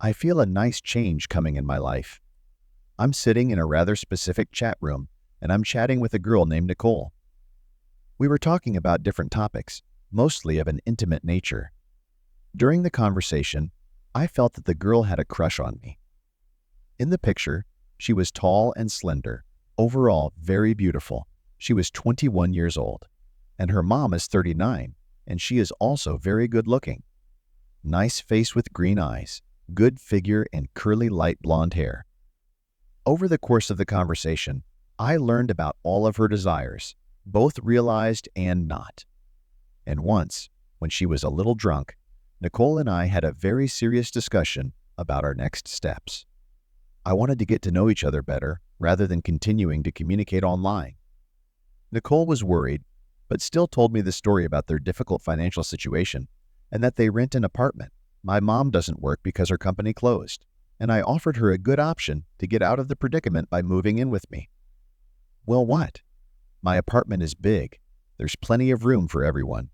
I feel a nice change coming in my life. I'm sitting in a rather specific chat room, and I'm chatting with a girl named Nicole. We were talking about different topics, mostly of an intimate nature. During the conversation, I felt that the girl had a crush on me. In the picture, she was tall and slender, overall very beautiful. She was 21 years old, and her mom is 39, and she is also very good looking. Nice face with green eyes, good figure, and curly light blonde hair. Over the course of the conversation, I learned about all of her desires, both realized and not. And once, when she was a little drunk, Nicole and I had a very serious discussion about our next steps. I wanted to get to know each other better rather than continuing to communicate online. Nicole was worried, but still told me the story about their difficult financial situation and that they rent an apartment. My mom doesn't work because her company closed, and I offered her a good option to get out of the predicament by moving in with me. Well, what? My apartment is big. There's plenty of room for everyone.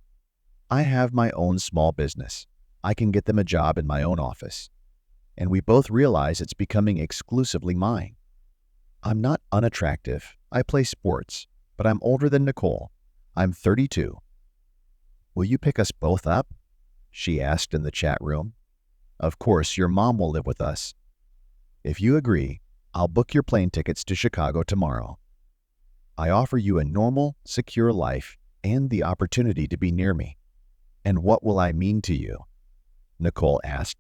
I have my own small business. I can get them a job in my own office. And we both realize it's becoming exclusively mine. I'm not unattractive. I play sports, but I'm older than Nicole. I'm 32. Will you pick us both up? She asked in the chat room. Of course, your mom will live with us. If you agree, I'll book your plane tickets to Chicago tomorrow. I offer you a normal, secure life and the opportunity to be near me. And what will I mean to you? Nicole asked.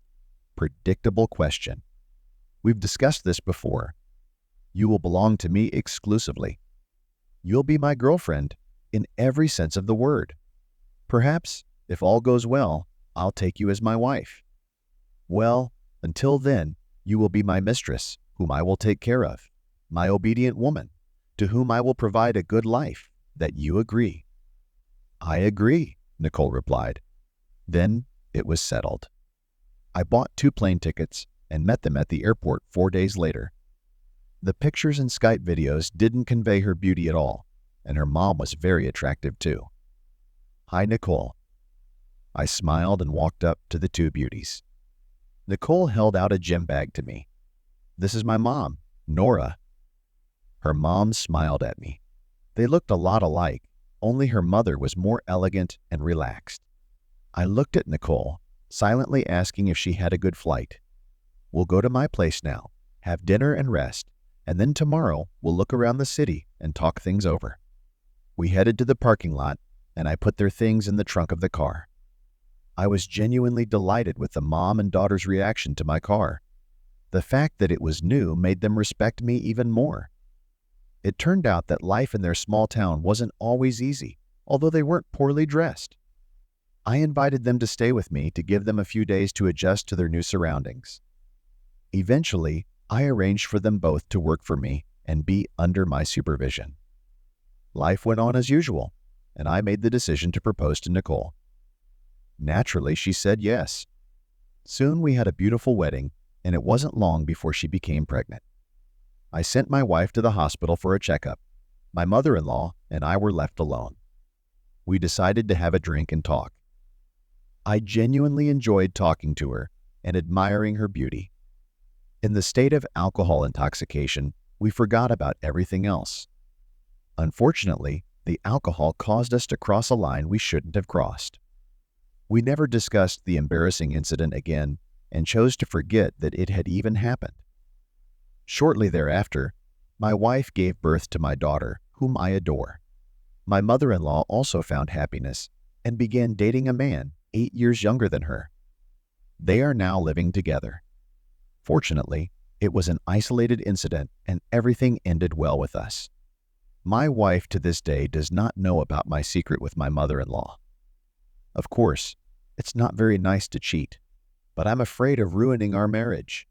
Predictable question. We've discussed this before. You will belong to me exclusively. You'll be my girlfriend in every sense of the word. Perhaps, if all goes well, I'll take you as my wife. Well, until then, you will be my mistress, whom I will take care of, my obedient woman, to whom I will provide a good life. That you agree? I agree, Nicole replied. Then it was settled. I bought 2 plane tickets and met them at the airport 4 days later. The pictures and Skype videos didn't convey her beauty at all, and her mom was very attractive too. Hi, Nicole. I smiled and walked up to the 2 beauties. Nicole held out a gym bag to me. This is my mom, Nora. Her mom smiled at me. They looked a lot alike, only her mother was more elegant and relaxed. I looked at Nicole, silently asking if she had a good flight. We'll go to my place now, have dinner and rest, and then tomorrow we'll look around the city and talk things over. We headed to the parking lot, and I put their things in the trunk of the car. I was genuinely delighted with the mom and daughter's reaction to my car. The fact that it was new made them respect me even more. It turned out that life in their small town wasn't always easy, although they weren't poorly dressed. I invited them to stay with me to give them a few days to adjust to their new surroundings. Eventually, I arranged for them both to work for me and be under my supervision. Life went on as usual, and I made the decision to propose to Nicole. Naturally, she said yes. Soon we had a beautiful wedding, and it wasn't long before she became pregnant. I sent my wife to the hospital for a checkup. My mother-in-law and I were left alone. We decided to have a drink and talk. I genuinely enjoyed talking to her and admiring her beauty. In the state of alcohol intoxication, we forgot about everything else. Unfortunately, the alcohol caused us to cross a line we shouldn't have crossed. We never discussed the embarrassing incident again and chose to forget that it had even happened. Shortly thereafter, my wife gave birth to my daughter, whom I adore. My mother-in-law also found happiness and began dating a man 8 years younger than her. They are now living together. Fortunately, it was an isolated incident and everything ended well with us. My wife to this day does not know about my secret with my mother-in-law. Of course, it's not very nice to cheat, but I'm afraid of ruining our marriage.